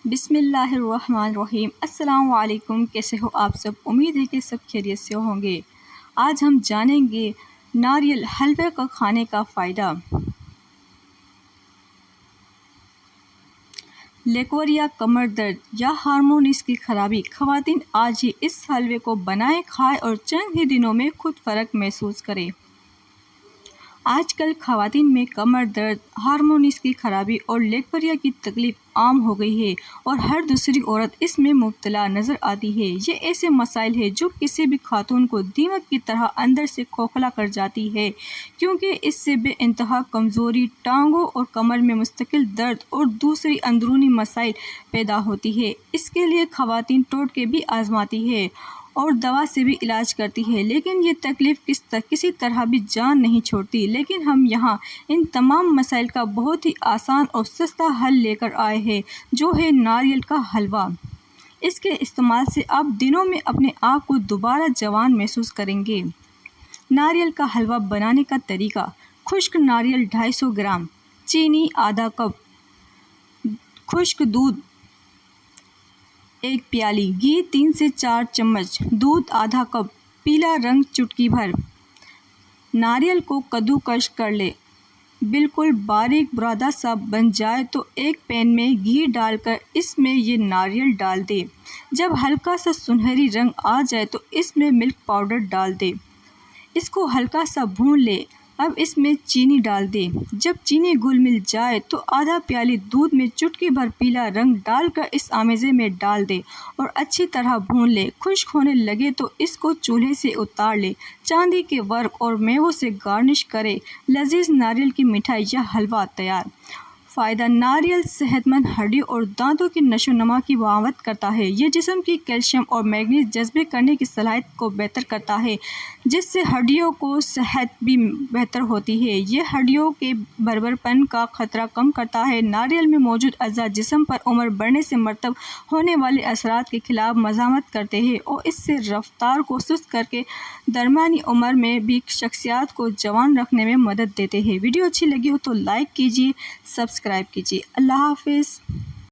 بسم اللہ الرحمن الرحیم۔ السلام علیکم، کیسے ہو آپ سب؟ امید ہے کہ سب خیریت سے ہوں گے۔ آج ہم جانیں گے ناریل حلوے کا کھانے کا فائدہ۔ لیکوریا، کمر درد یا ہارمونز کی خرابی، خواتین آج ہی اس حلوے کو بنائیں، کھائیں اور چند ہی دنوں میں خود فرق محسوس کریں۔ آج کل خواتین میں کمر درد، ہارمونز کی خرابی اور لیکوریا کی تکلیف عام ہو گئی ہے اور ہر دوسری عورت اس میں مبتلا نظر آتی ہے۔ یہ ایسے مسائل ہیں جو کسی بھی خاتون کو دیمک کی طرح اندر سے کھوکھلا کر جاتی ہے، کیونکہ اس سے بے انتہا کمزوری، ٹانگوں اور کمر میں مستقل درد اور دوسری اندرونی مسائل پیدا ہوتی ہے۔ اس کے لیے خواتین ٹوٹکے بھی آزماتی ہے اور دوا سے بھی علاج کرتی ہے، لیکن یہ تکلیف کسی طرح بھی جان نہیں چھوڑتی۔ لیکن ہم یہاں ان تمام مسائل کا بہت ہی آسان اور سستا حل لے کر آئے ہیں، جو ہے ناریل کا حلوہ۔ اس کے استعمال سے آپ دنوں میں اپنے آپ کو دوبارہ جوان محسوس کریں گے۔ ناریل کا حلوہ بنانے کا طریقہ: خشک ناریل 250 گرام، چینی آدھا کپ، خشک دودھ 1 پیالی، گھی 3 سے 4 چمچ، دودھ آدھا کپ، پیلا رنگ چٹکی بھر۔ ناریل کو کدوکش کر لیں، بالکل باریک برادہ سا بن جائے تو ایک پین میں گھی ڈال کر اس میں یہ ناریل ڈال دیں۔ جب ہلکا سا سنہری رنگ آ جائے تو اس میں ملک پاؤڈر ڈال دیں، اس کو ہلکا سا بھون لیں۔ اب اس میں چینی ڈال دیں۔ جب چینی گھل مل جائے تو آدھا پیالی دودھ میں چٹکی بھر پیلا رنگ ڈال کر اس آمیزے میں ڈال دیں اور اچھی طرح بھون لیں۔ خشک ہونے لگے تو اس کو چولہے سے اتار لیں، چاندی کے ورق اور میووں سے گارنش کریں۔ لذیذ ناریل کی مٹھائی یا حلوہ تیار۔ فائدہ: ناریل صحت مند ہڈیوں اور دانتوں کی نشو و نما کی معاونت کرتا ہے۔ یہ جسم کی کیلشیم اور مینگنیز جذب کرنے کی صلاحیت کو بہتر کرتا ہے، جس سے ہڈیوں کو صحت بھی بہتر ہوتی ہے۔ یہ ہڈیوں کے بھربھر پن کا خطرہ کم کرتا ہے۔ ناریل میں موجود اجزاء جسم پر عمر بڑھنے سے مرتب ہونے والے اثرات کے خلاف مزاحمت کرتے ہیں اور اس سے رفتار کو سست کر کے درمیانی عمر میں بھی شخصیات کو جوان رکھنے میں مدد دیتے ہیں۔ ویڈیو اچھی لگی ہو تو لائک کیجیے، سبسکرائب کیجیے۔ اللہ حافظ۔